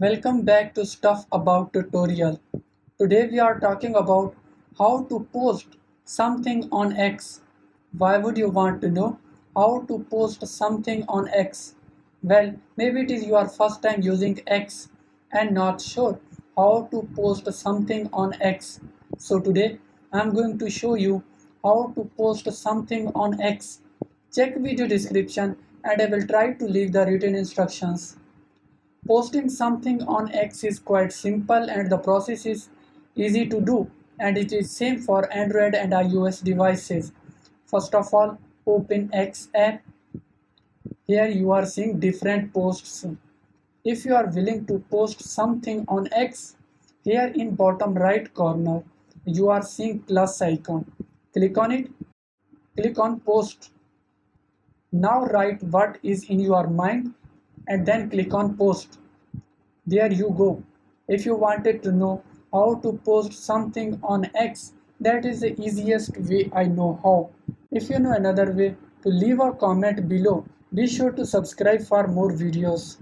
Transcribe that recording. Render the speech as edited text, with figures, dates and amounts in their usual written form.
Welcome back to Stuff About Tutorial. Today we are talking about how to post something on X. Why would you want to know how to post something on X? Well, maybe it is your first time using X and not sure how to post something on X. So today I am going to show you how to post something on X. Check video description and I will try to leave the written instructions. Posting something on X is quite simple and the process is easy to do, and it is same for Android and iOS devices. First of all, open X app. Here you are seeing different posts. If you are willing to post something on X, here in bottom right corner you are seeing plus icon. Click on it. Click on post. Now write what is in your mind and then click on post. There you go. If you wanted to know how to post something on X, that is the easiest way I know how. If you know another way, to leave a comment below. Be sure to subscribe for more videos.